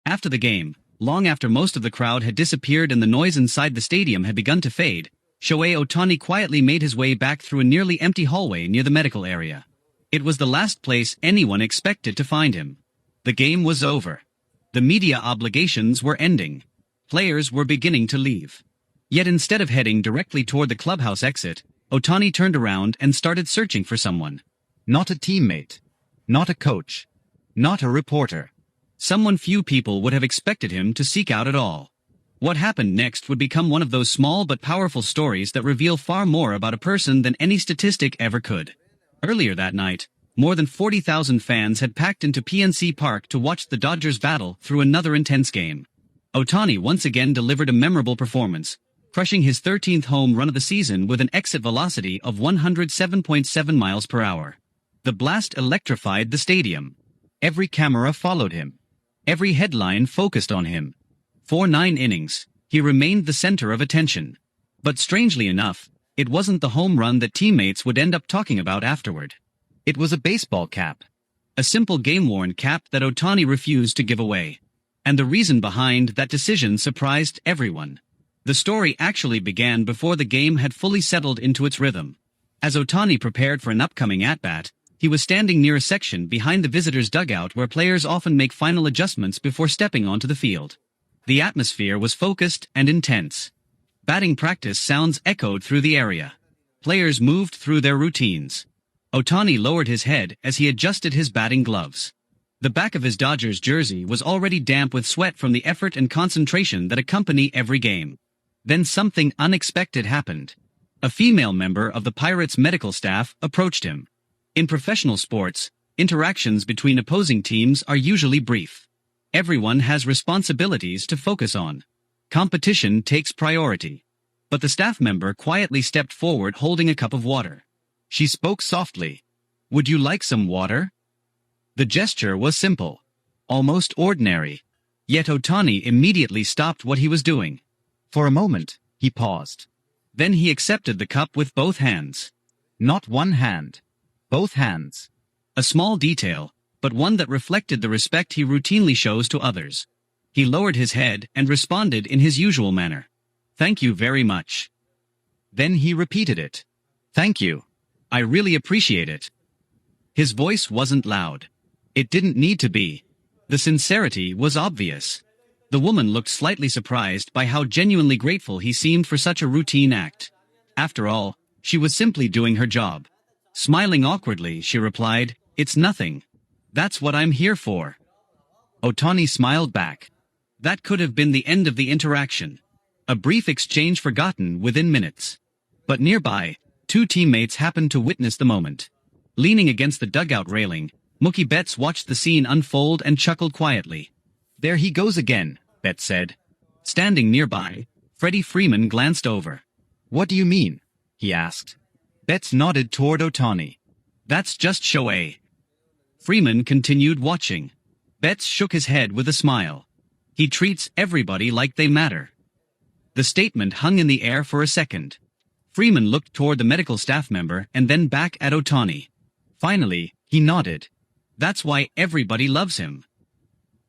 After the game, long after most of the crowd had disappeared and the noise inside the stadium had begun to fade, Shohei Ohtani quietly made his way back through a nearly empty hallway near the medical area. It was the last place anyone expected to find him. The game was over. The media obligations were ending. Players were beginning to leave. Yet instead of heading directly toward the clubhouse exit, Ohtani turned around and started searching for someone. Not a teammate. Not a coach. Not a reporter. Someone few people would have expected him to seek out at all. What happened next would become one of those small but powerful stories that reveal far more about a person than any statistic ever could. Earlier that night, more than 40,000 fans had packed into PNC Park to watch the Dodgers battle through another intense game. Ohtani once again delivered a memorable performance, crushing his 13th home run of the season with an exit velocity of 107.7 miles per hour. The blast electrified the stadium. Every camera followed him. Every headline focused on him. For 9 innings, he remained the center of attention. But strangely enough, it wasn't the home run that teammates would end up talking about afterward. It was a baseball cap. A simple game-worn cap that Ohtani refused to give away. And the reason behind that decision surprised everyone. The story actually began before the game had fully settled into its rhythm. As Ohtani prepared for an upcoming at-bat, he was standing near a section behind the visitors' dugout where players often make final adjustments before stepping onto the field. The atmosphere was focused and intense. Batting practice sounds echoed through the area. Players moved through their routines. Ohtani lowered his head as he adjusted his batting gloves. The back of his Dodgers jersey was already damp with sweat from the effort and concentration that accompany every game. Then something unexpected happened. A female member of the Pirates' medical staff approached him. In professional sports, interactions between opposing teams are usually brief. Everyone has responsibilities to focus on. Competition takes priority. But the staff member quietly stepped forward holding a cup of water. She spoke softly. "Would you like some water?" The gesture was simple. Almost ordinary. Yet Ohtani immediately stopped what he was doing. For a moment, he paused. Then he accepted the cup with both hands. Not one hand. Both hands. A small detail, but one that reflected the respect he routinely shows to others. He lowered his head and responded in his usual manner. "Thank you very much." Then he repeated it. "Thank you. I really appreciate it." His voice wasn't loud. It didn't need to be. The sincerity was obvious. The woman looked slightly surprised by how genuinely grateful he seemed for such a routine act. After all, she was simply doing her job. Smiling awkwardly, she replied, "It's nothing. That's what I'm here for." Ohtani smiled back. That could have been the end of the interaction. A brief exchange forgotten within minutes. But nearby, 2 teammates happened to witness the moment. Leaning against the dugout railing, Mookie Betts watched the scene unfold and chuckled quietly. "There he goes again," Betts said. Standing nearby, Freddie Freeman glanced over. "What do you mean?" he asked. Betts nodded toward Ohtani. "That's just Shohei." Freeman continued watching. Betts shook his head with a smile. "He treats everybody like they matter." The statement hung in the air for a second. Freeman looked toward the medical staff member and then back at Ohtani. Finally, he nodded. "That's why everybody loves him."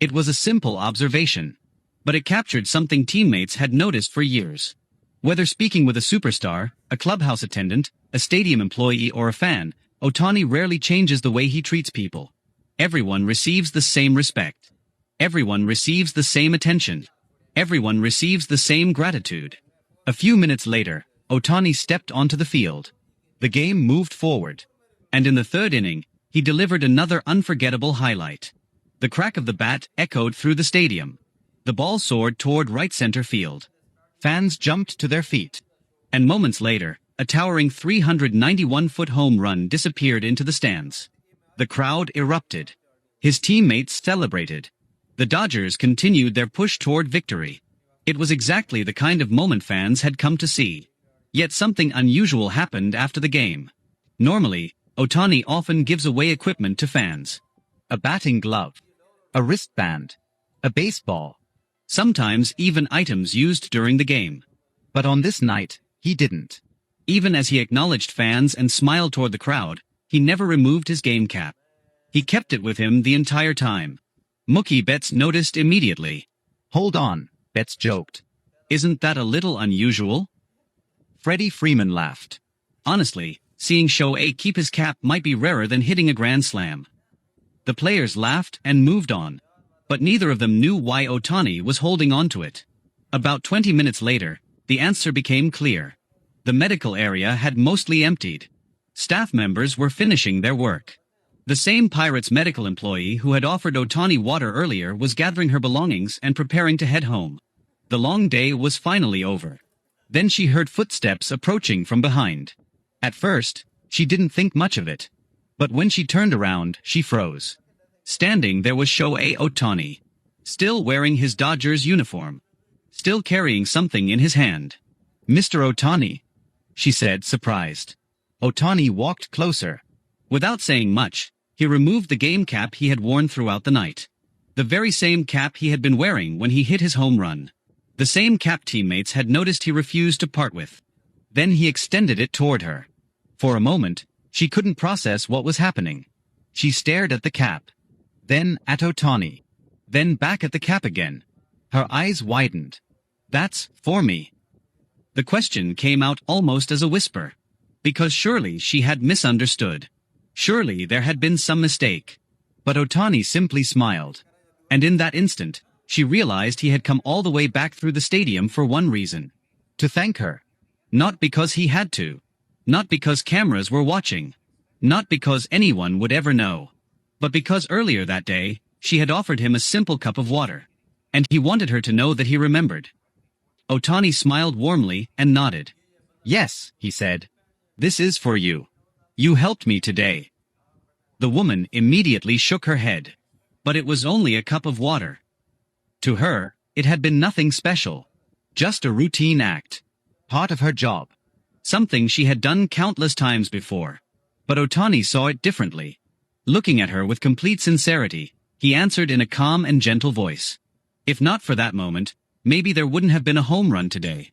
It was a simple observation, but it captured something teammates had noticed for years. Whether speaking with a superstar, a clubhouse attendant, a stadium employee or a fan, Ohtani rarely changes the way he treats people. Everyone receives the same respect. Everyone receives the same attention. Everyone receives the same gratitude. A few minutes later, Ohtani stepped onto the field. The game moved forward. And in the 3rd inning, he delivered another unforgettable highlight. The crack of the bat echoed through the stadium. The ball soared toward right center field. Fans jumped to their feet. And moments later, a towering 391-foot home run disappeared into the stands. The crowd erupted. His teammates celebrated. The Dodgers continued their push toward victory. It was exactly the kind of moment fans had come to see. Yet something unusual happened after the game. Normally, Ohtani often gives away equipment to fans. A batting glove. A wristband. A baseball. Sometimes even items used during the game. But on this night, he didn't. Even as he acknowledged fans and smiled toward the crowd, he never removed his game cap. He kept it with him the entire time. Mookie Betts noticed immediately. Hold on, Betts joked. Isn't that a little unusual? Freddie Freeman laughed. Honestly, seeing Shohei keep his cap might be rarer than hitting a grand slam. The players laughed and moved on. But neither of them knew why Ohtani was holding on to it. About 20 minutes later, the answer became clear. The medical area had mostly emptied. Staff members were finishing their work. The same Pirates medical employee who had offered Ohtani water earlier was gathering her belongings and preparing to head home. The long day was finally over. Then she heard footsteps approaching from behind. At first, she didn't think much of it. But when she turned around, she froze. Standing there was Shohei Ohtani. Still wearing his Dodgers uniform. Still carrying something in his hand. Mr. Ohtani, she said, surprised. Ohtani walked closer. Without saying much, he removed the game cap he had worn throughout the night. The very same cap he had been wearing when he hit his home run. The same cap teammates had noticed he refused to part with. Then he extended it toward her. For a moment, she couldn't process what was happening. She stared at the cap. Then at Ohtani. Then back at the cap again. Her eyes widened. That's for me. The question came out almost as a whisper. Because surely she had misunderstood. Surely there had been some mistake. But Ohtani simply smiled. And in that instant, she realized he had come all the way back through the stadium for one reason. To thank her. Not because he had to. Not because cameras were watching. Not because anyone would ever know. But because earlier that day, she had offered him a simple cup of water. And he wanted her to know that he remembered. Ohtani smiled warmly and nodded. Yes, he said. This is for you. You helped me today. The woman immediately shook her head. But it was only a cup of water. To her, it had been nothing special. Just a routine act. Part of her job. Something she had done countless times before. But Ohtani saw it differently. Looking at her with complete sincerity, he answered in a calm and gentle voice. If not for that moment, maybe there wouldn't have been a home run today.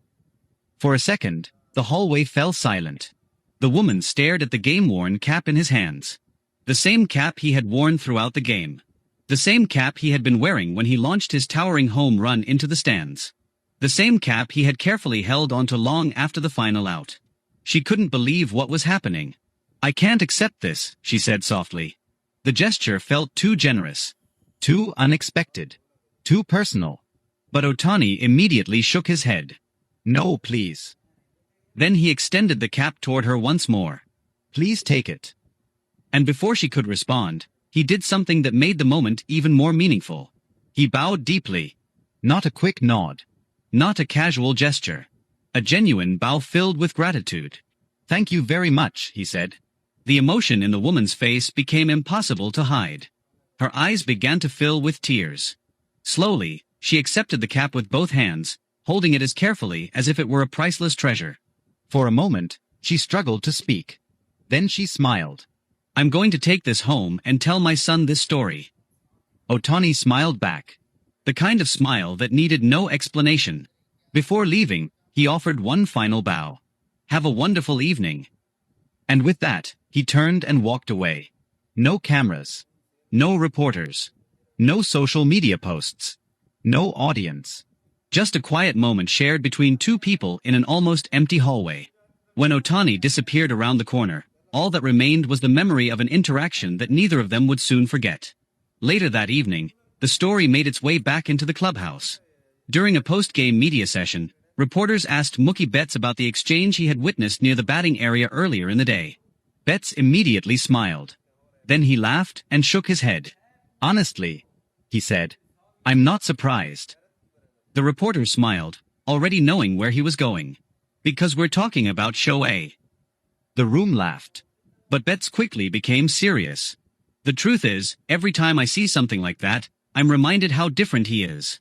For a second, the hallway fell silent. The woman stared at the game-worn cap in his hands. The same cap he had worn throughout the game. The same cap he had been wearing when he launched his towering home run into the stands. The same cap he had carefully held onto long after the final out. She couldn't believe what was happening. I can't accept this, she said softly. The gesture felt too generous. Too unexpected. Too personal. But Ohtani immediately shook his head. No, please. Then he extended the cap toward her once more. Please take it. And before she could respond, he did something that made the moment even more meaningful. He bowed deeply. Not a quick nod. Not a casual gesture. A genuine bow filled with gratitude. Thank you very much, he said. The emotion in the woman's face became impossible to hide. Her eyes began to fill with tears. Slowly, she accepted the cap with both hands, holding it as carefully as if it were a priceless treasure. For a moment, she struggled to speak. Then she smiled. I'm going to take this home and tell my son this story. Ohtani smiled back. The kind of smile that needed no explanation. Before leaving, he offered one final bow. Have a wonderful evening. And with that, he turned and walked away. No cameras. No reporters. No social media posts. No audience. Just a quiet moment shared between two people in an almost empty hallway. When Ohtani disappeared around the corner, all that remained was the memory of an interaction that neither of them would soon forget. Later that evening, the story made its way back into the clubhouse. During a post-game media session, reporters asked Mookie Betts about the exchange he had witnessed near the batting area earlier in the day. Betts immediately smiled. Then he laughed and shook his head. Honestly, he said, I'm not surprised. The reporter smiled, already knowing where he was going. Because we're talking about Shohei. The room laughed. But Betts quickly became serious. The truth is, every time I see something like that, I'm reminded how different he is.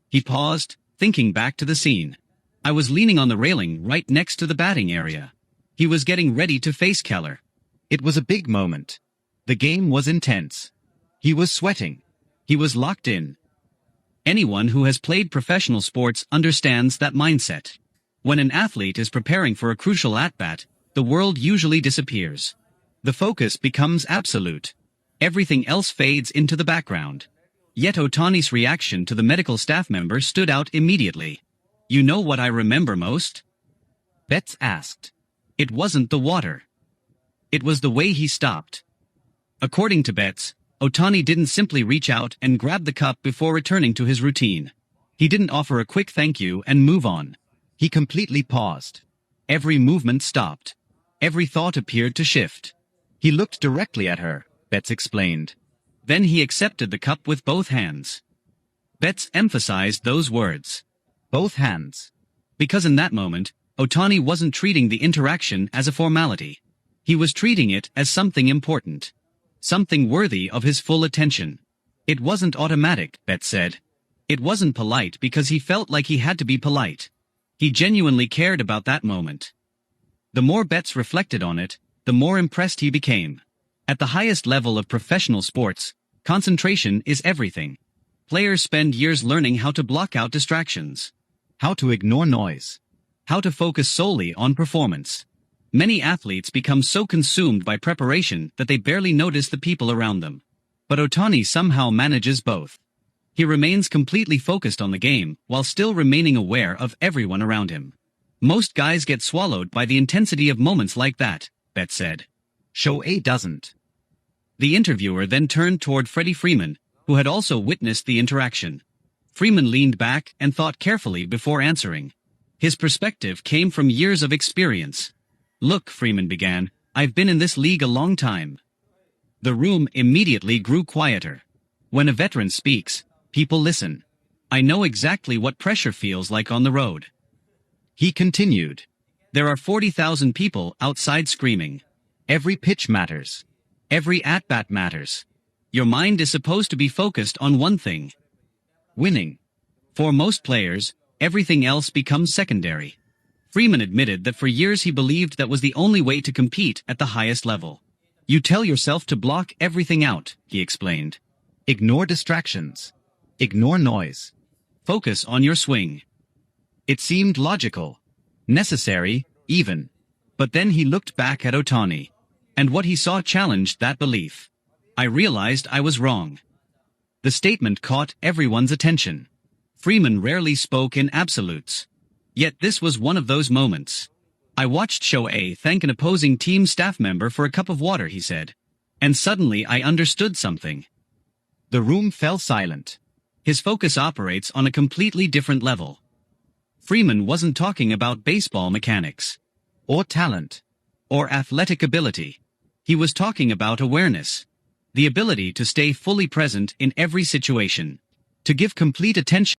He paused, thinking back to the scene. I was leaning on the railing right next to the batting area. He was getting ready to face Keller. It was a big moment. The game was intense. He was sweating. He was locked in. Anyone who has played professional sports understands that mindset. When an athlete is preparing for a crucial at-bat, the world usually disappears. The focus becomes absolute. Everything else fades into the background. Yet Ohtani's reaction to the medical staff member stood out immediately. You know what I remember most? Betts asked. It wasn't the water. It was the way he stopped. According to Betts, Ohtani didn't simply reach out and grab the cup before returning to his routine. He didn't offer a quick thank you and move on. He completely paused. Every movement stopped. Every thought appeared to shift. He looked directly at her, Betts explained. Then he accepted the cup with both hands. Betts emphasized those words. Both hands. Because in that moment, Ohtani wasn't treating the interaction as a formality. He was treating it as something important. Something worthy of his full attention. It wasn't automatic, Betts said. It wasn't polite because he felt like he had to be polite. He genuinely cared about that moment. The more Betts reflected on it, the more impressed he became. At the highest level of professional sports, concentration is everything. Players spend years learning how to block out distractions. How to ignore noise. How to focus solely on performance. Many athletes become so consumed by preparation that they barely notice the people around them. But Ohtani somehow manages both. He remains completely focused on the game while still remaining aware of everyone around him. Most guys get swallowed by the intensity of moments like that, Betts said. Shohei doesn't. The interviewer then turned toward Freddie Freeman, who had also witnessed the interaction. Freeman leaned back and thought carefully before answering. His perspective came from years of experience. Look, Freeman began, I've been in this league a long time. The room immediately grew quieter. When a veteran speaks, people listen. I know exactly what pressure feels like on the road. He continued. There are 40,000 people outside screaming. Every pitch matters. Every at-bat matters. Your mind is supposed to be focused on one thing. Winning. For most players, everything else becomes secondary. Freeman admitted that for years he believed that was the only way to compete at the highest level. You tell yourself to block everything out, he explained. Ignore distractions. Ignore noise. Focus on your swing. It seemed logical. Necessary, even. But then he looked back at Ohtani. And what he saw challenged that belief. I realized I was wrong. The statement caught everyone's attention. Freeman rarely spoke in absolutes. Yet this was one of those moments. I watched Shohei thank an opposing team staff member for a cup of water, he said. And suddenly I understood something. The room fell silent. His focus operates on a completely different level. Freeman wasn't talking about baseball mechanics. Or talent. Or athletic ability. He was talking about awareness. The ability to stay fully present in every situation. To give complete attention